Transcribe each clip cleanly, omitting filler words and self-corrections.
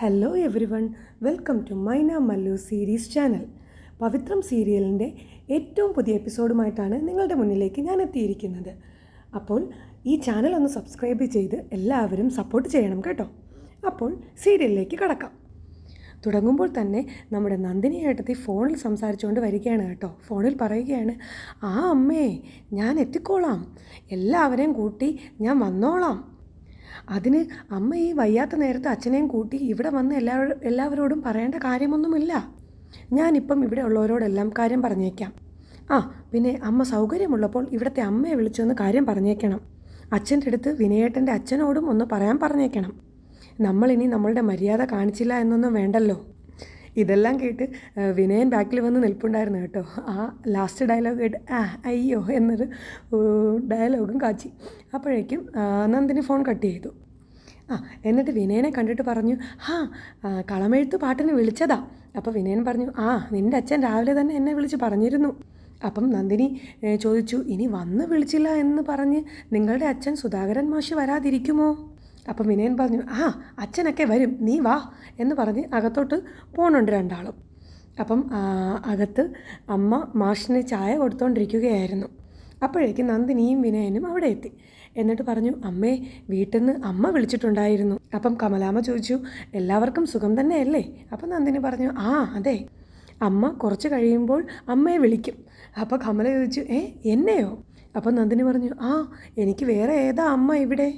Hello everyone, welcome to മൈന മല്ലു series channel. പവിത്രം സീരിയലിൻ്റെ ഏറ്റവും പുതിയ എപ്പിസോഡുമായിട്ടാണ് നിങ്ങളുടെ മുന്നിലേക്ക് ഞാൻ എത്തിയിരിക്കുന്നത്. അപ്പോൾ ഈ ചാനൽ ഒന്ന് സബ്സ്ക്രൈബ് ചെയ്ത് എല്ലാവരും സപ്പോർട്ട് ചെയ്യണം കേട്ടോ. അപ്പോൾ സീരിയലിലേക്ക് കടക്കാം. തുടങ്ങുമ്പോൾ തന്നെ നമ്മുടെ നന്ദിനി ഏട്ടത്തി ഫോണിൽ സംസാരിച്ചുകൊണ്ട് വരികയാണ് കേട്ടോ. ഫോണിൽ പറയുകയാണ്, ആ അമ്മേ, ഞാൻ എത്തിക്കോളാം, എല്ലാവരെയും കൂട്ടി ഞാൻ വന്നോളാം. അതിന് അമ്മ ഈ വയ്യാത്ത നേരത്തെ അച്ഛനെയും കൂട്ടി ഇവിടെ വന്ന് എല്ലാവരോടും പറയേണ്ട കാര്യമൊന്നുമില്ല. ഞാനിപ്പം ഇവിടെ ഉള്ളവരോടെല്ലാം കാര്യം പറഞ്ഞേക്കാം. പിന്നെ അമ്മ സൗകര്യമുള്ളപ്പോൾ ഇവിടുത്തെ അമ്മയെ വിളിച്ചൊന്ന് കാര്യം പറഞ്ഞേക്കണം. അച്ഛൻ്റെ അടുത്ത് വിനയേട്ടൻ്റെ അച്ഛനോടും ഒന്ന് പറയാൻ പറഞ്ഞേക്കണം. നമ്മളിനി നമ്മളുടെ മര്യാദ കാണിച്ചില്ല എന്നൊന്നും വേണ്ടല്ലോ. ഇതെല്ലാം കേട്ട് വിനയൻ ബാക്കിൽ വന്ന് നിൽപ്പുണ്ടായിരുന്നു കേട്ടോ. ആ ലാസ്റ്റ് ഡയലോഗ് കേട്ട് അയ്യോ എന്നൊരു ഡയലോഗും കാച്ചി. അപ്പോഴേക്കും നന്ദിനി ഫോൺ കട്ട് ചെയ്തു. എന്നിട്ട് വിനയനെ കണ്ടിട്ട് പറഞ്ഞു, കളമെഴുത്ത് പാട്ടിന് വിളിച്ചതാ. അപ്പോൾ വിനയൻ പറഞ്ഞു, നിൻ്റെ അച്ഛൻ രാവിലെ തന്നെ എന്നെ വിളിച്ച് പറഞ്ഞിരുന്നു. അപ്പം നന്ദിനി ചോദിച്ചു, ഇനി വന്ന് വിളിച്ചില്ല എന്ന് പറഞ്ഞ് നിങ്ങളുടെ അച്ഛൻ സുധാകരൻ മാഷ് വരാതിരിക്കുമോ? അപ്പം വിനയൻ പറഞ്ഞു, അച്ഛനൊക്കെ വരും, നീ വാ എന്ന് പറഞ്ഞ് അകത്തോട്ട് പോകണുണ്ട് രണ്ടാളും. അപ്പം അകത്ത് അമ്മ മാഷിന് ചായ കൊടുത്തുകൊണ്ടിരിക്കുകയായിരുന്നു. അപ്പോഴേക്കും നന്ദിനിയും വിനയനും അവിടെ എത്തി. എന്നിട്ട് പറഞ്ഞു, അമ്മേ, വീട്ടിൽ നിന്ന് അമ്മ വിളിച്ചിട്ടുണ്ടായിരുന്നു. അപ്പം കമലാമ്മ ചോദിച്ചു, എല്ലാവർക്കും സുഖം തന്നെയല്ലേ? അപ്പം നന്ദിനി പറഞ്ഞു, അതെ, അമ്മ കുറച്ച് കഴിയുമ്പോൾ അമ്മയെ വിളിക്കും. അപ്പോൾ കമല ചോദിച്ചു, എന്നെയോ? അപ്പം നന്ദിനി പറഞ്ഞു, എനിക്ക് വേറെ ഏതാ അമ്മ ഇവിടെ?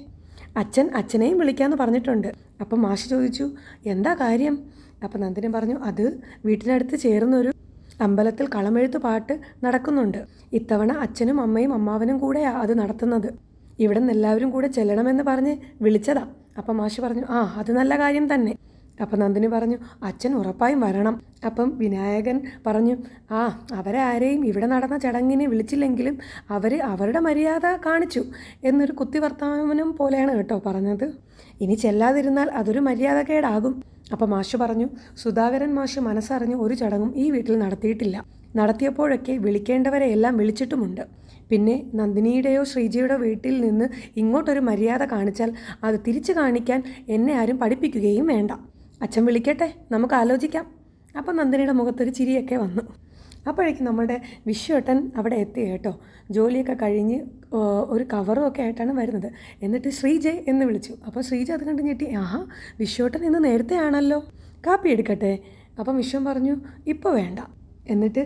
അച്ഛനെയും വിളിക്കാമെന്ന് പറഞ്ഞിട്ടുണ്ട്. അപ്പം മാഷ് ചോദിച്ചു, എന്താ കാര്യം? അപ്പം നന്ദിനി പറഞ്ഞു, അത് വീട്ടിനടുത്ത് ചേർന്നൊരു അമ്പലത്തിൽ കളമെഴുത്ത് പാട്ട് നടക്കുന്നുണ്ട്. ഇത്തവണ അച്ഛനും അമ്മയും അമ്മാവനും കൂടെയാണ് അത് നടത്തുന്നത്. ഇവിടെ നിന്ന് എല്ലാവരും കൂടെ ചെല്ലണമെന്ന് പറഞ്ഞ് വിളിച്ചതാ. അപ്പം മാഷ് പറഞ്ഞു, അത് നല്ല കാര്യം തന്നെ. അപ്പം നന്ദിനി പറഞ്ഞു, അച്ഛൻ ഉറപ്പായും വരണം. അപ്പം വിനായകൻ പറഞ്ഞു, അവരെ ആരെയും ഇവിടെ നടന്ന ചടങ്ങിനെ വിളിച്ചില്ലെങ്കിലും അവർ അവരുടെ മര്യാദ കാണിച്ചു എന്നൊരു കുത്തിവർത്തമാനം പോലെയാണ് കേട്ടോ പറഞ്ഞത്. ഇനി ചെല്ലാതിരുന്നാൽ അതൊരു മര്യാദക്കേടാകും. അപ്പം മാഷ് പറഞ്ഞു, സുധാകരൻ മാഷ് മനസ്സറിഞ്ഞ് ഒരു ചടങ്ങും ഈ വീട്ടിൽ നടത്തിയിട്ടില്ല. നടത്തിയപ്പോഴൊക്കെ വിളിക്കേണ്ടവരെ എല്ലാം വിളിച്ചിട്ടുമുണ്ട്. പിന്നെ നന്ദിനിയുടെയോ ശ്രീജയുടെ വീട്ടിൽ നിന്ന് ഇങ്ങോട്ടൊരു മര്യാദ കാണിച്ചാൽ അത് തിരിച്ചു കാണിക്കാൻ എന്നെ ആരും പഠിപ്പിക്കുകയും വേണ്ട. അച്ഛൻ വിളിക്കട്ടെ, നമുക്ക് ആലോചിക്കാം. അപ്പം നന്ദിനിയുടെ മുഖത്തൊരു ചിരിയൊക്കെ വന്നു. അപ്പോഴേക്കും നമ്മളുടെ വിശ്വേട്ടൻ അവിടെ എത്തി കേട്ടോ. ജോലിയൊക്കെ കഴിഞ്ഞ് ഒരു കവറും ഒക്കെ ആയിട്ടാണ് വരുന്നത്. എന്നിട്ട് ശ്രീജയ് എന്ന് വിളിച്ചു. അപ്പോൾ ശ്രീജ അത് കണ്ട് ഞെട്ടി, വിശ്വേട്ടൻ ഇന്ന് നേരത്തെ ആണല്ലോ, കാപ്പി എടുക്കട്ടെ? അപ്പം വിശ്വം പറഞ്ഞു, ഇപ്പോൾ വേണ്ട. എന്നിട്ട്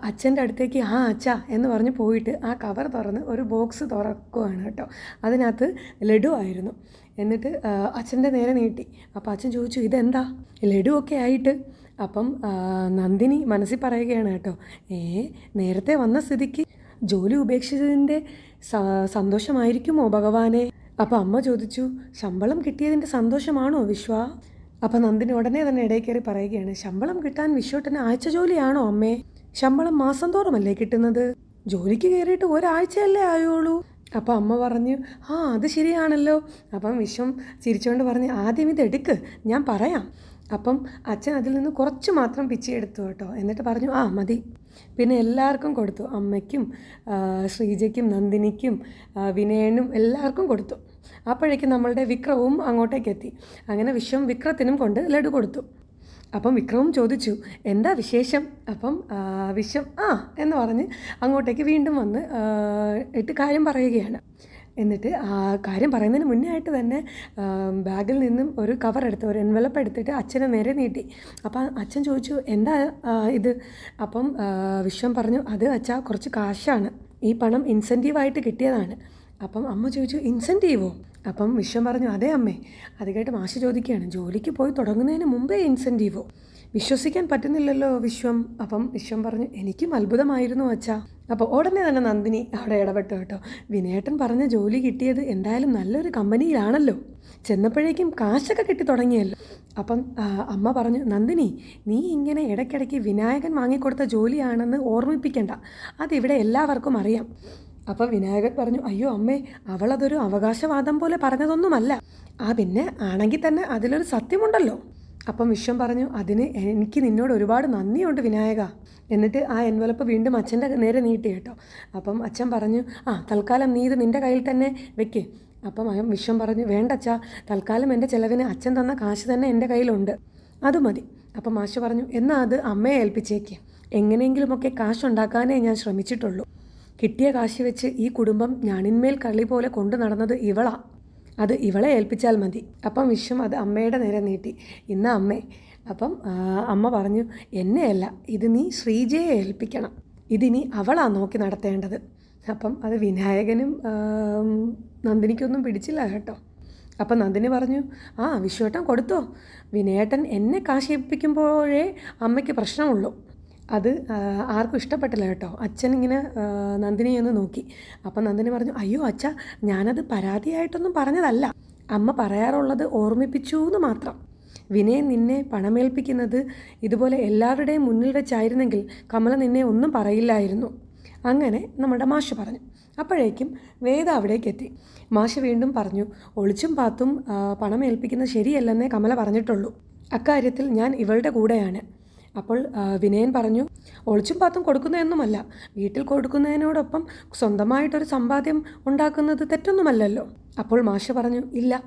അച്ഛൻ്റെ അടുത്തേക്ക് അച്ഛാ എന്ന് പറഞ്ഞ് പോയിട്ട് ആ കവർ തുറന്ന് ഒരു ബോക്സ് തുറക്കുകയാണ് കേട്ടോ. അതിനകത്ത് ലഡു ആയിരുന്നു. എന്നിട്ട് അച്ഛൻ്റെ നേരെ നീട്ടി. അപ്പോൾ അച്ഛൻ ചോദിച്ചു, ഇതെന്താ? ലഡു ഒക്കെ ആയിട്ട്. അപ്പം നന്ദിനി മനസ്സിൽ പറയുകയാണ് കേട്ടോ, നേരത്തെ വന്ന സ്ഥിതിക്ക് ജോലി ഉപേക്ഷിച്ചതിൻ്റെ സന്തോഷമായിരിക്കുമോ ഭഗവാനെ? അപ്പോൾ അമ്മ ചോദിച്ചു, ശമ്പളം കിട്ടിയതിൻ്റെ സന്തോഷമാണോ വിശ്വ? അപ്പം നന്ദിനി ഉടനെ തന്നെ ഇടയിൽ കയറി പറയുകയാണ്, ശമ്പളം കിട്ടാൻ വിശ്വട്ടന് ആഴ്ച ജോലിയാണോ അമ്മേ? ശമ്പളം മാസം തോറുമല്ലേ കിട്ടുന്നത്? ജോലിക്ക് കയറിയിട്ട് ഒരാഴ്ചയല്ലേ ആയുള്ളൂ. അപ്പം അമ്മ പറഞ്ഞു, അത് ശരിയാണല്ലോ. അപ്പം വിശ്വം ചിരിച്ചുകൊണ്ട് പറഞ്ഞു, ആദ്യം ഇത് എടുക്ക്, ഞാൻ പറയാം. അപ്പം അച്ഛൻ അതിൽ നിന്ന് കുറച്ച് മാത്രം പിച്ചെടുത്തു കേട്ടോ. എന്നിട്ട് പറഞ്ഞു, മതി. പിന്നെ എല്ലാവർക്കും കൊടുത്തു. അമ്മയ്ക്കും ശ്രീജയ്ക്കും നന്ദിനിക്കും വിനയനും എല്ലാവർക്കും കൊടുത്തു. അപ്പോഴേക്കും നമ്മളുടെ വിക്രവും അങ്ങോട്ടേക്ക് എത്തി. അങ്ങനെ വിശ്വം വിക്രത്തിനും കൊണ്ട് ലഡു കൊടുത്തു. അപ്പം വിക്രവും ചോദിച്ചു, എന്താ വിശേഷം? അപ്പം വിശ്വം എന്ന് പറഞ്ഞ് അങ്ങോട്ടേക്ക് വീണ്ടും വന്ന് കാര്യം പറയുകയാണ്. എന്നിട്ട് കാര്യം പറയുന്നതിന് മുന്നേ ആയിട്ട് തന്നെ ബാഗിൽ നിന്നും ഒരു കവർ എടുത്ത്, ഒരു എൻവലപ്പ് എടുത്തിട്ട് അച്ഛനെ നേരെ നീട്ടി. അപ്പം അച്ഛൻ ചോദിച്ചു, എന്താ ഇത്? അപ്പം വിശ്വം പറഞ്ഞു, അത് അച്ഛാ, കുറച്ച് കാശാണ്. ഈ പണം ഇൻസെൻറ്റീവായിട്ട് കിട്ടിയതാണ്. അപ്പം അമ്മ ചോദിച്ചു, ഇൻസെൻറ്റീവോ? അപ്പം വിശ്വം പറഞ്ഞു, അതെ അമ്മേ. അത് കേട്ട് മാഷ് ചോദിക്കുകയാണ്, ജോലിക്ക് പോയി തുടങ്ങുന്നതിന് മുമ്പേ ഇൻസെൻറ്റീവോ? വിശ്വസിക്കാൻ പറ്റുന്നില്ലല്ലോ വിശ്വം. അപ്പം വിശ്വം പറഞ്ഞു, എനിക്കും അത്ഭുതമായിരുന്നു അച്ഛാ. അപ്പോൾ ഉടനെ തന്നെ നന്ദിനി അവിടെ ഇടപെട്ടു കേട്ടോ. വിനയേട്ടൻ പറഞ്ഞ ജോലി കിട്ടിയത് എന്തായാലും നല്ലൊരു കമ്പനിയിലാണല്ലോ, ചെന്നപ്പോഴേക്കും കാശൊക്കെ കിട്ടി തുടങ്ങിയല്ലോ. അപ്പം അമ്മ പറഞ്ഞു, നന്ദിനി, നീ ഇങ്ങനെ ഇടയ്ക്കിടയ്ക്ക് വിനായകൻ വാങ്ങിക്കൊടുത്ത ജോലിയാണെന്ന് ഓർമ്മിപ്പിക്കണ്ട, അതിവിടെ എല്ലാവർക്കും അറിയാം. അപ്പം വിനായകൻ പറഞ്ഞു, അയ്യോ അമ്മേ, അവളതൊരു അവകാശവാദം പോലെ പറഞ്ഞതൊന്നുമല്ല. പിന്നെ ആണെങ്കിൽ തന്നെ അതിലൊരു സത്യമുണ്ടല്ലോ. അപ്പം വിശ്വം പറഞ്ഞു, അതിന് എനിക്ക് നിന്നോട് ഒരുപാട് നന്ദിയുണ്ട് വിനായക. എന്നിട്ട് ആ എൻവലപ്പ് വീണ്ടും അച്ഛൻ്റെ നേരെ നീട്ടി കേട്ടോ. അപ്പം അച്ഛൻ പറഞ്ഞു, തൽക്കാലം നീ ഇത് നിൻ്റെ കയ്യിൽ തന്നെ വെക്ക്, അപ്പം വിശ്വം പറഞ്ഞു, വേണ്ട അച്ഛാ, തൽക്കാലം എൻ്റെ ചിലവിന് അച്ഛൻ തന്ന കാശ് തന്നെ എൻ്റെ കയ്യിലുണ്ട്, അത് മതി. അപ്പം മാഷ് പറഞ്ഞു, എന്നാൽ അത് അമ്മയെ ഏൽപ്പിച്ചേക്ക്. എങ്ങനെയെങ്കിലുമൊക്കെ കാശുണ്ടാക്കാനേ ഞാൻ ശ്രമിച്ചിട്ടുള്ളൂ. കിട്ടിയ കാശ് വെച്ച് ഈ കുടുംബം ഞാണിന്മേൽ കളി പോലെ കൊണ്ടു നടന്നത് ഇവളാ. അത് ഇവളെ ഏൽപ്പിച്ചാൽ മതി. അപ്പം വിശ്വം അത് അമ്മയുടെ നേരെ നീട്ടി, ഇന്ന് അമ്മേ. അപ്പം അമ്മ പറഞ്ഞു, എന്നെയല്ല, ഇത് നീ ശ്രീജയെ ഏൽപ്പിക്കണം. ഇതിനി അവളാ നോക്കി നടത്തേണ്ടത്. അപ്പം അത് വിനായകനും നന്ദിനിക്കൊന്നും പിടിച്ചില്ല കേട്ടോ. അപ്പം നന്ദിനി പറഞ്ഞു, വിശ്വേട്ടൻ കൊടുത്തോ, വിനയേട്ടൻ എന്നെ കാശിപ്പിക്കുമ്പോഴേ അമ്മയ്ക്ക് പ്രശ്നമുള്ളൂ. അത് ആർക്കും ഇഷ്ടപ്പെട്ടില്ല കേട്ടോ. അച്ഛൻ ഇങ്ങനെ നന്ദിനിയെ ഒന്ന് നോക്കി. അപ്പം നന്ദിനി പറഞ്ഞു, അയ്യോ അച്ഛാ, ഞാനത് പരാതിയായിട്ടൊന്നും പറഞ്ഞതല്ല, അമ്മ പറയാറുള്ളത് ഓർമ്മിപ്പിച്ചു എന്ന് മാത്രം. വിനയൻ നിന്നെ പണമേൽപ്പിക്കുന്നത് ഇതുപോലെ എല്ലാവരുടെയും മുന്നിൽ വെച്ചായിരുന്നെങ്കിൽ കമല നിന്നെ ഒന്നും പറയില്ലായിരുന്നു. അങ്ങനെ നമ്മുടെ മാഷ് പറഞ്ഞു. അപ്പോഴേക്കും വേദ അവിടേക്ക് എത്തി. മാഷ് വീണ്ടും പറഞ്ഞു, ഒളിച്ചും പാത്തും പണം ഏൽപ്പിക്കുന്നത് ശരിയല്ലെന്നേ കമല പറഞ്ഞിട്ടുള്ളൂ. അക്കാര്യത്തിൽ ഞാൻ ഇവളുടെ കൂടെയാണ്. അപ്പോൾ വിനയൻ പറഞ്ഞു, ഒളിച്ചും പാത്തും കൊടുക്കുന്നതൊന്നുമല്ല, വീട്ടിൽ കൊടുക്കുന്നതിനോടൊപ്പം സ്വന്തമായിട്ടൊരു സമ്പാദ്യം ഉണ്ടാക്കുന്നത് തെറ്റൊന്നുമല്ലല്ലോ. അപ്പോൾ മാഷ് പറഞ്ഞു, ഇല്ല,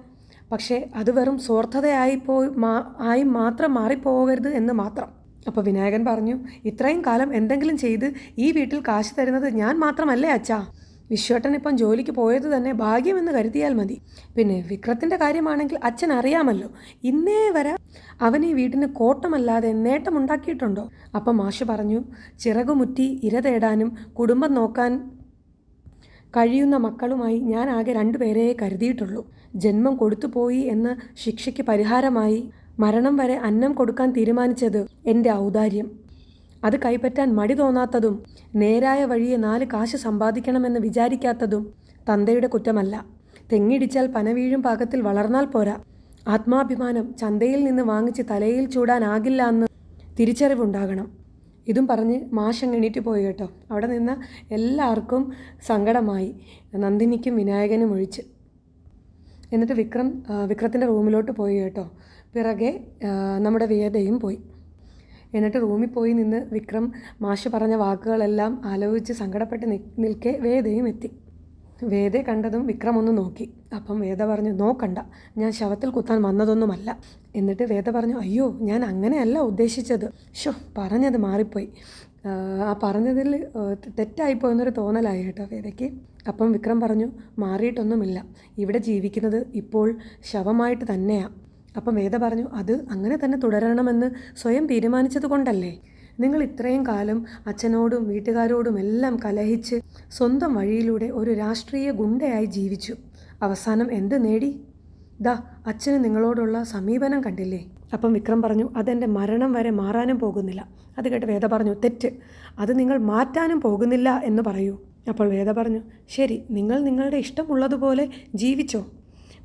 പക്ഷേ അത് വെറും സ്വാർത്ഥതയായി മാത്രം മാറിപ്പോകരുത് എന്ന് മാത്രം. അപ്പോൾ വിനായകൻ പറഞ്ഞു, ഇത്രയും കാലം എന്തെങ്കിലും ചെയ്ത് ഈ വീട്ടിൽ കാശ് തരുന്നത് ഞാൻ മാത്രമല്ലേ അച്ഛാ? വിശ്വേട്ടൻ ഇപ്പം ജോലിക്ക് പോയത് തന്നെ ഭാഗ്യമെന്ന് കരുതിയാൽ മതി. പിന്നെ വിക്രത്തിൻ്റെ കാര്യമാണെങ്കിൽ അച്ഛൻ അറിയാമല്ലോ, ഇന്നേ വരെ അവൻ ഈ വീട്ടിന് കോട്ടമല്ലാതെ നേട്ടമുണ്ടാക്കിയിട്ടുണ്ടോ? അപ്പം മാഷ് പറഞ്ഞു, ചിറകുമുറ്റി ഇര തേടാനും കുടുംബം നോക്കാൻ കഴിയുന്ന മക്കളുമായി ഞാൻ ആകെ 2 പേരെയേ കരുതിയിട്ടുള്ളൂ. ജന്മം കൊടുത്തുപോയി എന്ന ശിക്ഷയ്ക്ക് പരിഹാരമായി മരണം വരെ അന്നം കൊടുക്കാൻ തീരുമാനിച്ചത് എൻ്റെ ഔദാര്യം. അത് കൈപ്പറ്റാൻ മടി തോന്നാത്തതും നേരായ വഴിയെ 4 കാശ് സമ്പാദിക്കണമെന്ന് വിചാരിക്കാത്തതും തന്തയുടെ കുറ്റമല്ല. തെങ്ങിടിച്ചാൽ പന വീഴും പാകത്തിൽ വളർന്നാൽ പോരാ. ആത്മാഭിമാനം ചന്തയിൽ നിന്ന് വാങ്ങിച്ച് തലയിൽ ചൂടാനാകില്ല എന്ന് തിരിച്ചറിവുണ്ടാകണം. ഇതും പറഞ്ഞ് മാഷ് എണീറ്റ് പോയി കേട്ടോ. അവിടെ നിന്ന് എല്ലാവർക്കും സങ്കടമായി, നന്ദിനിക്കും വിനായകനും ഒഴിച്ച്. എന്നിട്ട് വിക്രത്തിൻ്റെ റൂമിലോട്ട് പോയി കേട്ടോ. പിറകെ നമ്മുടെ വേദയും പോയി. എന്നിട്ട് റൂമിൽ പോയി നിന്ന് വിക്രം മാഷ് പറഞ്ഞ വാക്കുകളെല്ലാം ആലോചിച്ച് സങ്കടപ്പെട്ട് നിൽക്കെ വേദയും എത്തി. വേദയെ കണ്ടതും വിക്രം ഒന്ന് നോക്കി. അപ്പം വേദ പറഞ്ഞു, നോക്കണ്ട, ഞാൻ ശവത്തിൽ കുത്താൻ വന്നതൊന്നുമല്ല. എന്നിട്ട് വേദ പറഞ്ഞു, അയ്യോ, ഞാൻ അങ്ങനെയല്ല ഉദ്ദേശിച്ചത്. പറഞ്ഞത് മാറിപ്പോയി, ആ പറഞ്ഞതിൽ തെറ്റായിപ്പോയെന്നൊരു തോന്നലായി കേട്ടോ വേദയ്ക്ക്. അപ്പം വിക്രം പറഞ്ഞു, മാറിയിട്ടൊന്നുമില്ല, ഇവിടെ ജീവിക്കുന്നത് ഇപ്പോൾ ശവമായിട്ട് തന്നെയാണ്. അപ്പം വേദ പറഞ്ഞു, അത് അങ്ങനെ തന്നെ തുടരണമെന്ന് സ്വയം തീരുമാനിച്ചത് കൊണ്ടല്ലേ? നിങ്ങൾ ഇത്രയും കാലം അച്ഛനോടും വീട്ടുകാരോടും എല്ലാം കലഹിച്ച് സ്വന്തം വഴിയിലൂടെ ഒരു രാഷ്ട്രീയ ഗുണ്ടയായി ജീവിച്ചു. അവസാനം എന്ത് നേടി? അച്ഛന് നിങ്ങളോടുള്ള സമീപനം കണ്ടില്ലേ? അപ്പം വിക്രം പറഞ്ഞു, അതെൻ്റെ മരണം വരെ മാറാനും പോകുന്നില്ല. അത് കേട്ട് വേദ പറഞ്ഞു, തെറ്റ്, അത് നിങ്ങൾ മാറ്റാനും പോകുന്നില്ല എന്ന് പറയൂ. അപ്പോൾ വേദ പറഞ്ഞു, ശരി, നിങ്ങൾ നിങ്ങളുടെ ഇഷ്ടമുള്ളതുപോലെ ജീവിച്ചോ,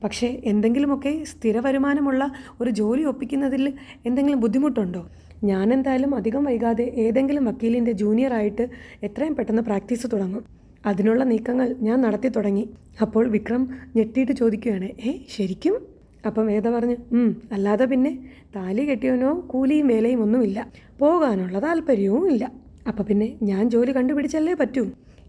പക്ഷേ എന്തെങ്കിലുമൊക്കെ സ്ഥിര വരുമാനമുള്ള ഒരു ജോലി ഒപ്പിക്കുന്നതിൽ എന്തെങ്കിലും ബുദ്ധിമുട്ടുണ്ടോ? ഞാനെന്തായാലും അധികം വൈകാതെ ഏതെങ്കിലും വക്കീലിൻ്റെ ജൂനിയറായിട്ട് എത്രയും പെട്ടെന്ന് പ്രാക്ടീസ് തുടങ്ങും. അതിനുള്ള നീക്കങ്ങൾ ഞാൻ നടത്തി തുടങ്ങി. അപ്പോൾ വിക്രം ഞെട്ടിയിട്ട് ചോദിക്കുകയാണ്, ശരിക്കും? അപ്പം വേദ പറഞ്ഞു, അല്ലാതെ പിന്നെ, താലി കെട്ടിയവനോ കൂലിയും വേലയും ഒന്നുമില്ല, പോകാനുള്ള താല്പര്യവും ഇല്ല. അപ്പം പിന്നെ ഞാൻ ജോലി കണ്ടുപിടിച്ചല്ലേ പറ്റൂ.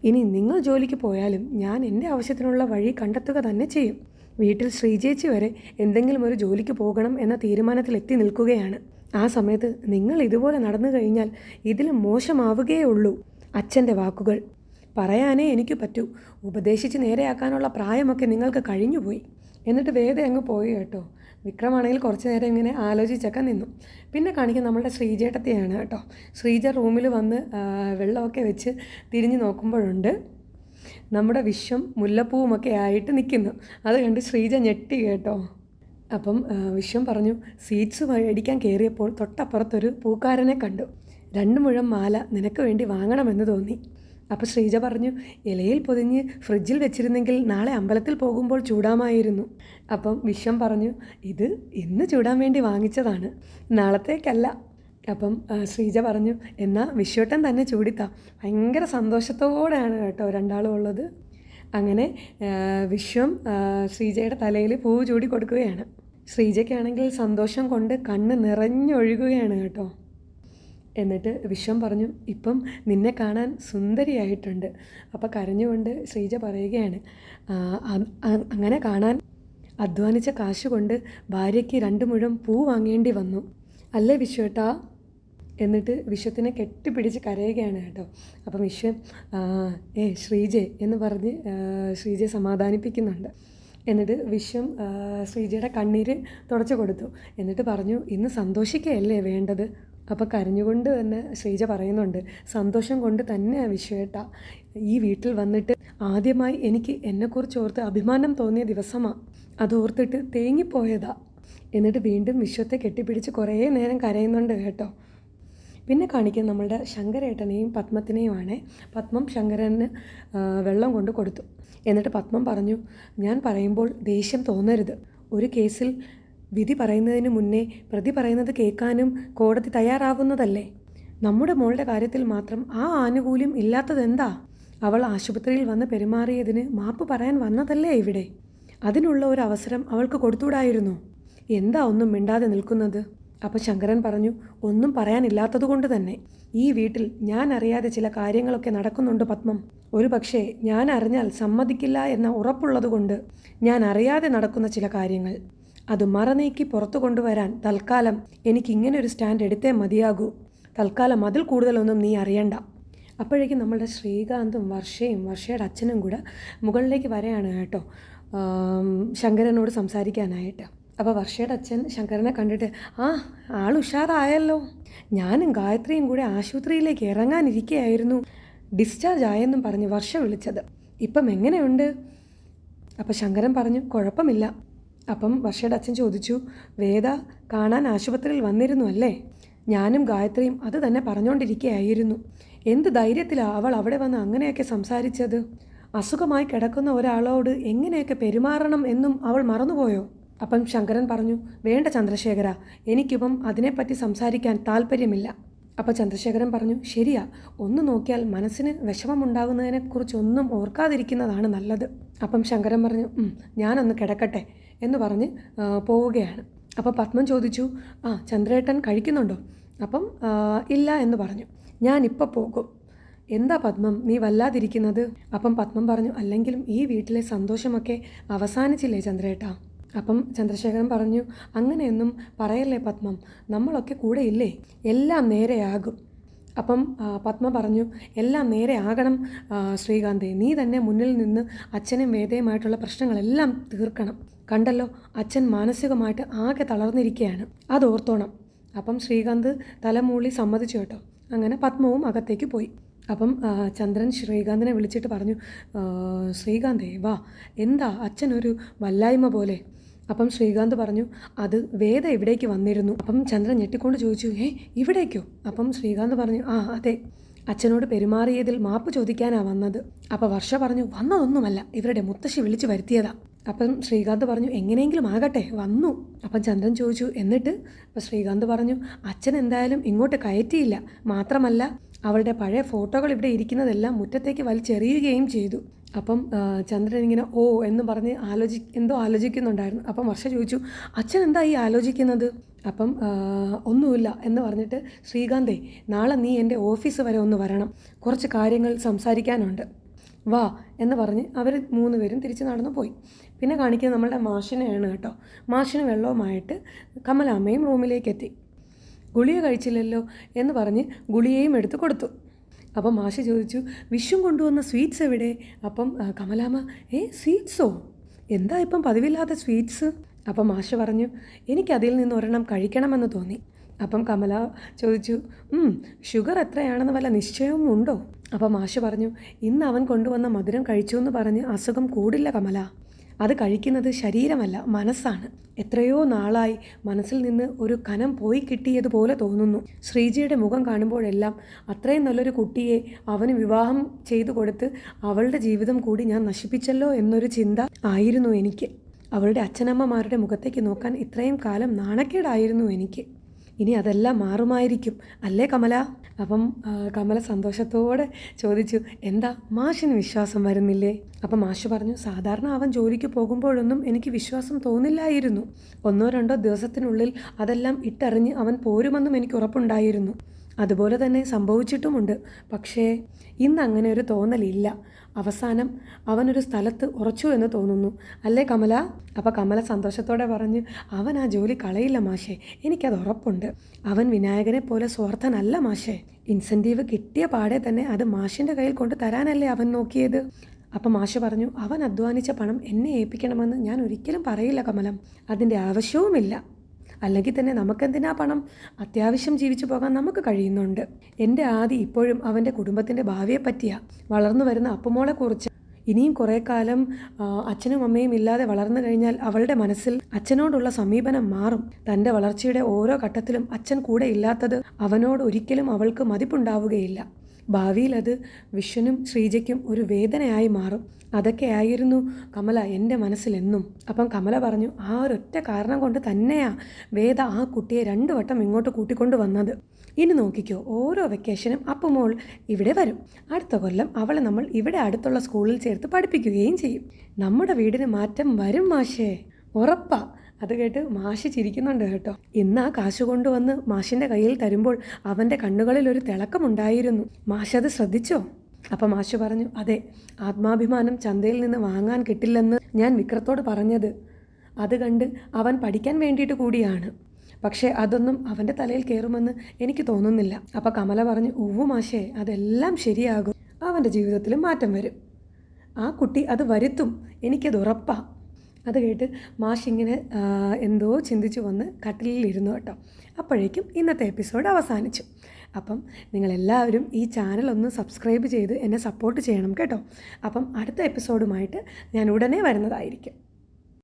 ഇനി നിങ്ങൾ ജോലിക്ക് പോയാലും ഞാൻ എൻ്റെ ആവശ്യത്തിനുള്ള വഴി കണ്ടെത്തുക തന്നെ ചെയ്യും. വീട്ടിൽ ശ്രീജേച്ചി വരെ എന്തെങ്കിലും ഒരു ജോലിക്ക് പോകണം എന്ന തീരുമാനത്തിലെത്തി നിൽക്കുകയാണ്. ആ സമയത്ത് നിങ്ങൾ ഇതുപോലെ നടന്നു കഴിഞ്ഞാൽ ഇതിലും മോശമാവുകയേ ഉള്ളൂ. അച്ഛൻ്റെ വാക്കുകൾ പറയാനേ എനിക്ക് പറ്റൂ. ഉപദേശിച്ച് നേരെയാക്കാനുള്ള പ്രായമൊക്കെ നിങ്ങൾക്ക് കഴിഞ്ഞുപോയി. എന്നിട്ട് വേദ അങ്ങ് പോയി കേട്ടോ. വിക്രമാണെങ്കിൽ കുറച്ച് നേരം ഇങ്ങനെ ആലോചിച്ചൊക്കെ നിന്നു. പിന്നെ കാണിക്കുക നമ്മളുടെ ശ്രീജേട്ടത്തെയാണ് കേട്ടോ. ശ്രീജ റൂമിൽ വന്ന് വെള്ളമൊക്കെ വെച്ച് തിരിഞ്ഞ് നോക്കുമ്പോഴുണ്ട് നമ്മുടെ വിശ്വം മുല്ലപ്പൂവുമൊക്കെ ആയിട്ട് നിൽക്കുന്നു. അത് കണ്ട് ശ്രീജ ഞെട്ടി കേട്ടോ. അപ്പം വിശ്വം പറഞ്ഞു, സീറ്റ്സ് മേടിക്കാൻ കയറിയപ്പോൾ തൊട്ടപ്പുറത്തൊരു പൂക്കാരനെ കണ്ടു. 2 മുഴം മാല നിനക്ക് വേണ്ടി വാങ്ങണമെന്ന് തോന്നി. അപ്പോൾ ശ്രീജ പറഞ്ഞു, ഇലയിൽ പൊതിഞ്ഞ് ഫ്രിഡ്ജിൽ വെച്ചിരുന്നെങ്കിൽ നാളെ അമ്പലത്തിൽ പോകുമ്പോൾ ചൂടാമായിരുന്നു. അപ്പം വിശ്വം പറഞ്ഞു, ഇത് ഇന്ന് ചൂടാൻ വേണ്ടി വാങ്ങിച്ചതാണ്, നാളത്തേക്കല്ല. അപ്പം ശ്രീജ പറഞ്ഞു, എന്നാൽ വിശ്വട്ടൻ തന്നെ ചൂടിത്താ. ഭയങ്കര സന്തോഷത്തോടെയാണ് കേട്ടോ രണ്ടാളും ഉള്ളത്. അങ്ങനെ വിശ്വം ശ്രീജയുടെ തലയിൽ പൂവ് ചൂടി കൊടുക്കുകയാണ്. ശ്രീജയ്ക്കാണെങ്കിൽ സന്തോഷം കൊണ്ട് കണ്ണ് നിറഞ്ഞൊഴുകുകയാണ് കേട്ടോ. എന്നിട്ട് വിശ്വം പറഞ്ഞു, ഇപ്പം നിന്നെ കാണാൻ സുന്ദരിയായിട്ടുണ്ട്. അപ്പോൾ കരഞ്ഞുകൊണ്ട് ശ്രീജ പറയുകയാണ്, അങ്ങനെ കാണാൻ അധ്വാനിച്ച കാശ് കൊണ്ട് ഭാര്യയ്ക്ക് 2 മുഴം പൂ വാങ്ങേണ്ടി വന്നു അല്ലേ വിശ്വേട്ടാ? എന്നിട്ട് വിശ്വത്തിനെ കെട്ടിപ്പിടിച്ച് കരയുകയാണ് കേട്ടോ. അപ്പം വിശ്വം ശ്രീജെ എന്ന് പറഞ്ഞ് ശ്രീജയെ സമാധാനിപ്പിക്കുന്നുണ്ട്. എന്നിട്ട് വിശ്വം ശ്രീജയുടെ കണ്ണീര് തുടച്ചു കൊടുത്തു. എന്നിട്ട് പറഞ്ഞു, ഇന്ന് സന്തോഷിക്കുകയല്ലേ വേണ്ടത്? അപ്പോൾ കരഞ്ഞുകൊണ്ട് തന്നെ ശ്രീജ പറയുന്നുണ്ട്, സന്തോഷം കൊണ്ട് തന്നെയാണ് വിശ്വേട്ടാ ഈ വീട്ടിൽ വന്നിട്ട് ആദ്യമായി എനിക്ക് എന്നെക്കുറിച്ച് ഓർത്ത് അഭിമാനം തോന്നിയ ദിവസമാണ്. അതോർത്തിട്ട് തേങ്ങിപ്പോയതാ. എന്നിട്ട് വീണ്ടും വിശ്വത്തെ കെട്ടിപ്പിടിച്ച് കുറേ നേരം കരയുന്നുണ്ട് കേട്ടോ. പിന്നെ കാണിക്കുന്നത് നമ്മളുടെ ശങ്കരേട്ടനെയും പത്മത്തിനെയുമാണ്. പത്മം ശങ്കരന് വെള്ളം കൊണ്ട് കൊടുത്തു. എന്നിട്ട് പത്മം പറഞ്ഞു, ഞാൻ പറയുമ്പോൾ ദേഷ്യം തോന്നരുത്. ഒരു കേസിൽ വിധി പറയുന്നതിന് മുന്നേ പ്രതി പറയുന്നത് കേൾക്കാനും കോടതി തയ്യാറാവുന്നതല്ലേ. നമ്മുടെ മോളുടെ കാര്യത്തിൽ മാത്രം ആ ആനുകൂല്യം ഇല്ലാത്തതെന്താ? അവൾ ആശുപത്രിയിൽ വന്ന് പെരുമാറിയതിന് മാപ്പ് പറയാൻ വന്നതല്ലേ ഇവിടെ. അതിനുള്ള ഒരു അവസരം അവൾക്ക് കൊടുത്തുകൂടായിരുന്നു. എന്താ ഒന്നും മിണ്ടാതെ നിൽക്കുന്നത്? അപ്പോൾ ശങ്കരൻ പറഞ്ഞു, ഒന്നും പറയാനില്ലാത്തതുകൊണ്ട് തന്നെ. ഈ വീട്ടിൽ ഞാൻ അറിയാതെ ചില കാര്യങ്ങളൊക്കെ നടക്കുന്നുണ്ട് പത്മം. ഒരു പക്ഷേ ഞാൻ അറിഞ്ഞാൽ സമ്മതിക്കില്ല എന്ന ഉറപ്പുള്ളതുകൊണ്ട് ഞാൻ അറിയാതെ നടക്കുന്ന ചില കാര്യങ്ങൾ. അത് മറനീക്കി പുറത്തു കൊണ്ടുവരാൻ തൽക്കാലം എനിക്കിങ്ങനെ ഒരു സ്റ്റാൻഡ് എടുത്തേ മതിയാകൂ. തൽക്കാലം അതിൽ കൂടുതലൊന്നും നീ അറിയണ്ട. അപ്പോഴേക്കും നമ്മളുടെ ശ്രീകാന്തും വർഷയുടെ അച്ഛനും കൂടെ മുകളിലേക്ക് വരെയാണ് കേട്ടോ ശങ്കരനോട് സംസാരിക്കാനായിട്ട്. അപ്പോൾ വർഷയുടെ അച്ഛൻ ശങ്കരനെ കണ്ടിട്ട്, ആൾ ഉഷാറായല്ലോ. ഞാനും ഗായത്രിയും കൂടെ ആശുപത്രിയിലേക്ക് ഇറങ്ങാനിരിക്കുകയായിരുന്നു. ഡിസ്ചാർജ് ആയെന്നും പറഞ്ഞ് വർഷ വിളിച്ചത്. ഇപ്പം എങ്ങനെയുണ്ട്? അപ്പോൾ ശങ്കരൻ പറഞ്ഞു, കുഴപ്പമില്ല. അപ്പം വർഷയുടെ അച്ഛൻ ചോദിച്ചു, വേദ കാണാൻ ആശുപത്രിയിൽ വന്നിരുന്നു അല്ലേ? ഞാനും ഗായത്രിയും അത് തന്നെ പറഞ്ഞുകൊണ്ടിരിക്കുകയായിരുന്നു. എന്ത് ധൈര്യത്തിലാണ് അവൾ അവിടെ വന്ന് അങ്ങനെയൊക്കെ സംസാരിച്ചത്? അസുഖമായി കിടക്കുന്ന ഒരാളോട് എങ്ങനെയൊക്കെ പെരുമാറണം എന്നും അവൾ മറന്നുപോയോ? അപ്പം ശങ്കരൻ പറഞ്ഞു, വേണ്ട ചന്ദ്രശേഖര, എനിക്കിപ്പം അതിനെപ്പറ്റി സംസാരിക്കാൻ താല്പര്യമില്ല. അപ്പോൾ ചന്ദ്രശേഖരൻ പറഞ്ഞു, ശരിയാ, ഒന്ന് നോക്കിയാൽ മനസ്സിന് വിഷമമുണ്ടാകുന്നതിനെക്കുറിച്ചൊന്നും ഓർക്കാതിരിക്കുന്നതാണ് നല്ലത്. അപ്പം ശങ്കരൻ പറഞ്ഞു, ഞാനൊന്ന് കിടക്കട്ടെ എന്ന് പറഞ്ഞ് പോവുകയാണ്. അപ്പോൾ പത്മൻ ചോദിച്ചു, ചന്ദ്രേട്ടൻ കഴിക്കുന്നുണ്ടോ? അപ്പം ഇല്ല എന്ന് പറഞ്ഞു. ഞാനിപ്പോൾ പോകും. എന്താ പത്മം നീ വല്ലാതിരിക്കുന്നത്? അപ്പം പത്മം പറഞ്ഞു, അല്ലെങ്കിലും ഈ വീട്ടിലെ സന്തോഷമൊക്കെ അവസാനിച്ചില്ലേ ചന്ദ്രേട്ടാ? അപ്പം ചന്ദ്രശേഖരൻ പറഞ്ഞു, അങ്ങനെയൊന്നും പറയല്ലേ പത്മം, നമ്മളൊക്കെ കൂടെ ഇല്ലേ, എല്ലാം നേരെയാകും. അപ്പം പത്മ പറഞ്ഞു, എല്ലാം നേരെ ആകണം ശ്രീകാന്തേ, നീ തന്നെ മുന്നിൽ നിന്ന് അച്ഛനും വേദയുമായിട്ടുള്ള പ്രശ്നങ്ങളെല്ലാം തീർക്കണം. കണ്ടല്ലോ, അച്ഛൻ മാനസികമായിട്ട് ആകെ തളർന്നിരിക്കുകയാണ്, അതോർത്തോണം. അപ്പം ശ്രീകാന്ത് തലമൂളി സമ്മതിച്ചു കേട്ടോ. അങ്ങനെ പത്മവും അകത്തേക്ക് പോയി. അപ്പം ചന്ദ്രൻ ശ്രീകാന്തിനെ വിളിച്ചിട്ട് പറഞ്ഞു, ശ്രീകാന്തേ വാ, എന്താ അച്ഛനൊരു വല്ലായ്മ പോലെ? അപ്പം ശ്രീകാന്ത് പറഞ്ഞു, അത് വേദ ഇവിടേക്ക് വന്നിരുന്നു. അപ്പം ചന്ദ്രൻ ഞെട്ടിക്കൊണ്ട് ചോദിച്ചു, ഇവിടേക്കോ? അപ്പം ശ്രീകാന്ത് പറഞ്ഞു, അതെ, അച്ഛനോട് പെരുമാറിയതിൽ മാപ്പ് ചോദിക്കാനാണ് വന്നത്. അപ്പോൾ വർഷ പറഞ്ഞു, വന്നതൊന്നുമല്ല, ഇവരുടെ മുത്തശ്ശി വിളിച്ചു വരുത്തിയതാ. അപ്പം ശ്രീകാന്ത് പറഞ്ഞു, എങ്ങനെയെങ്കിലും ആകട്ടെ, വന്നു. അപ്പം ചന്ദ്രൻ ചോദിച്ചു, എന്നിട്ട്? അപ്പം ശ്രീകാന്ത് പറഞ്ഞു, അച്ഛൻ എന്തായാലും ഇങ്ങോട്ട് കയറ്റിയില്ല, മാത്രമല്ല അവളുടെ പഴയ ഫോട്ടോകൾ ഇവിടെ ഇരിക്കുന്നതെല്ലാം മുറ്റത്തേക്ക് വലിച്ചെറിയുകയും ചെയ്തു. അപ്പം ചന്ദ്രൻ ഇങ്ങനെ എന്ന് പറഞ്ഞ് എന്തോ ആലോചിക്കുന്നുണ്ടായിരുന്നു. അപ്പം വർഷ ചോദിച്ചു, അച്ഛൻ എന്താ ഈ ആലോചിക്കുന്നത്? അപ്പം ഒന്നുമില്ല എന്ന് പറഞ്ഞിട്ട്, ശ്രീകാന്തേ നാളെ നീ എൻ്റെ ഓഫീസ് വരെ ഒന്ന് വരണം, കുറച്ച് കാര്യങ്ങൾ സംസാരിക്കാനുണ്ട്, വാ എന്ന് പറഞ്ഞ് അവർ 3 പേരും തിരിച്ച് നടന്നു പോയി. പിന്നെ കാണിക്കുന്നത് നമ്മളുടെ മാഷിനെയാണ് കേട്ടോ. മാഷിന് വെള്ളവുമായിട്ട് കമലാമ്മയും റൂമിലേക്ക് എത്തി. ഗുളിക കഴിച്ചില്ലല്ലോ എന്ന് പറഞ്ഞ് ഗുളികയും എടുത്ത് കൊടുത്തു. അപ്പം മാഷ് ചോദിച്ചു, വിഷും കൊണ്ടുവന്ന സ്വീറ്റ്സ് എവിടെ? അപ്പം കമലാമ്മ, സ്വീറ്റ്സോ? എന്താ ഇപ്പം പതിവില്ലാത്ത സ്വീറ്റ്സ്? അപ്പം മാഷ് പറഞ്ഞു, എനിക്കതിൽ നിന്ന് ഒരെണ്ണം കഴിക്കണമെന്ന് തോന്നി. അപ്പം കമല ചോദിച്ചു, ഷുഗർ എത്രയാണെന്ന് വല്ല നിശ്ചയവും ഉണ്ടോ? അപ്പം മാഷ് പറഞ്ഞു, ഇന്ന് അവൻ കൊണ്ടുവന്ന മധുരം കഴിച്ചു എന്ന് പറഞ്ഞ് അസുഖം കൂടില്ല കമല. അത് കഴിക്കുന്നത് ശരീരമല്ല, മനസ്സാണ്. എത്രയോ നാളായി മനസ്സിൽ നിന്ന് ഒരു കനം പോയി കിട്ടിയതുപോലെ തോന്നുന്നു. ശ്രീജയുടെ മുഖം കാണുമ്പോഴെല്ലാം അത്രയും നല്ലൊരു കുട്ടിയെ അവന് വിവാഹം ചെയ്തു കൊടുത്ത് അവളുടെ ജീവിതം കൂടി ഞാൻ നശിപ്പിച്ചല്ലോ എന്നൊരു ചിന്ത ആയിരുന്നു എനിക്ക്. അവളുടെ അച്ഛനമ്മമാരുടെ മുഖത്തേക്ക് നോക്കാൻ ഇത്രയും കാലം നാണക്കേടായിരുന്നു എനിക്ക്. ഇനി അതെല്ലാം മാറുമായിരിക്കും അല്ലേ കമല? അപ്പം കമല സന്തോഷത്തോടെ ചോദിച്ചു, എന്താ മാഷിന് വിശ്വാസം വരുന്നില്ലേ? അപ്പം മാഷ് പറഞ്ഞു, സാധാരണ അവൻ ജോലിക്ക് പോകുമ്പോഴൊന്നും എനിക്ക് വിശ്വാസം തോന്നില്ലായിരുന്നു. 1-2 ദിവസത്തിനുള്ളിൽ അതെല്ലാം ഇട്ടെറിഞ്ഞ് അവൻ പോരുമെന്നും എനിക്ക് ഉറപ്പുണ്ടായിരുന്നു. അതുപോലെ തന്നെ സംഭവിച്ചിട്ടുമുണ്ട്. പക്ഷേ ഇന്ന് അങ്ങനെ ഒരു തോന്നലില്ല. അവസാനം അവനൊരു സ്ഥലത്ത് ഉറച്ചു എന്ന് തോന്നുന്നു, അല്ലേ കമല? അപ്പം കമല സന്തോഷത്തോടെ പറഞ്ഞു, അവൻ ആ ജോലി കളയില്ല മാഷേ, എനിക്കത് ഉറപ്പുണ്ട്. അവൻ വിനായകനെ പോലെ സ്വാർത്ഥനല്ല മാഷേ. ഇൻസെൻറ്റീവ് കിട്ടിയ പാടെ തന്നെ അത് മാഷിൻ്റെ കയ്യിൽ കൊണ്ട് തരാനല്ലേ അവൻ നോക്കിയത്. അപ്പം മാഷ് പറഞ്ഞു, അവൻ അധ്വാനിച്ച പണം എന്നെ ഏൽപ്പിക്കണമെന്ന് ഞാൻ ഒരിക്കലും പറയില്ല കമലം. അതിൻ്റെ ആവശ്യവുമില്ല. അല്ലെങ്കിൽ തന്നെ നമുക്കെന്തിനാ പണം? അത്യാവശ്യം ജീവിച്ചു പോകാൻ നമുക്ക് കഴിയുന്നുണ്ട്. എൻ്റെ ആദി ഇപ്പോഴും അവൻ്റെ കുടുംബത്തിൻ്റെ ഭാവിയെ പറ്റിയാണ്. വളർന്നു വരുന്ന അപ്പുമോളെക്കുറിച്ച്. ഇനിയും കുറേ കാലം അച്ഛനും അമ്മയും ഇല്ലാതെ വളർന്നു കഴിഞ്ഞാൽ അവളുടെ മനസ്സിൽ അച്ഛനോടുള്ള സമീപനം മാറും. തൻ്റെ വളർച്ചയുടെ ഓരോ ഘട്ടത്തിലും അച്ഛൻ കൂടെ ഇല്ലാത്തത് അവനോട് ഒരിക്കലും അവൾക്ക് മതിപ്പുണ്ടാവുകയില്ല. ഭാവിയിൽ അത് വിശ്വനും ശ്രീജയ്ക്കും ഒരു വേദനയായി മാറും. അതൊക്കെയായിരുന്നു കമല എൻ്റെ മനസ്സിലെന്നും. അപ്പം കമല പറഞ്ഞു, ആ ഒരൊറ്റ കാരണം കൊണ്ട് തന്നെയാ വേദ ആ കുട്ടിയെ 2 വട്ടം ഇങ്ങോട്ട് കൂട്ടിക്കൊണ്ട് വന്നത്. ഇനി നോക്കിക്കോ, ഓരോ വെക്കേഷനും അപ്പുമോൾ ഇവിടെ വരും. അടുത്ത കൊല്ലം അവളെ നമ്മൾ ഇവിടെ അടുത്തുള്ള സ്കൂളിൽ ചേർത്ത് പഠിപ്പിക്കുകയും ചെയ്യും. നമ്മുടെ വീടിന് മാറ്റം വരും മാഷേ, ഉറപ്പാ. അത് കേട്ട് മാഷ് ചിരിക്കുന്നുണ്ട് കേട്ടോ. ഇന്ന് ആ കാശ് കൊണ്ടുവന്ന് മാഷിൻ്റെ കയ്യിൽ തരുമ്പോൾ അവൻ്റെ കണ്ണുകളിൽ ഒരു തിളക്കമുണ്ടായിരുന്നു. മാഷത് ശ്രദ്ധിച്ചോ? അപ്പം മാഷ് പറഞ്ഞു, അതെ, ആത്മാഭിമാനം ചന്തയിൽ നിന്ന് വാങ്ങാൻ കിട്ടില്ലെന്ന് ഞാൻ വിക്രത്തോട് പറഞ്ഞത് അത് കണ്ട് അവൻ പഠിക്കാൻ വേണ്ടിയിട്ട് കൂടിയാണ്. പക്ഷേ അതൊന്നും അവൻ്റെ തലയിൽ കയറുമെന്ന് എനിക്ക് തോന്നുന്നില്ല. അപ്പം കമല പറഞ്ഞു, ഉവ്വു മാഷേ, അതെല്ലാം ശരിയാകും. അവൻ്റെ ജീവിതത്തിലും മാറ്റം വരും. ആ കുട്ടി അത് വരുത്തും, എനിക്കത് ഉറപ്പാണ്. അത് കേട്ട് മാഷ് ഇങ്ങനെ എന്തോ ചിന്തിച്ചു വന്ന് കട്ടിലിരുന്നു കേട്ടോ. അപ്പോഴേക്കും ഇന്നത്തെ എപ്പിസോഡ് അവസാനിച്ചു. അപ്പം നിങ്ങളെല്ലാവരും ഈ ചാനൽ ഒന്ന് സബ്സ്ക്രൈബ് ചെയ്ത് എന്നെ സപ്പോർട്ട് ചെയ്യണം കേട്ടോ. അപ്പം അടുത്ത എപ്പിസോഡുമായിട്ട് ഞാൻ ഉടനെ വരുന്നതായിരിക്കും.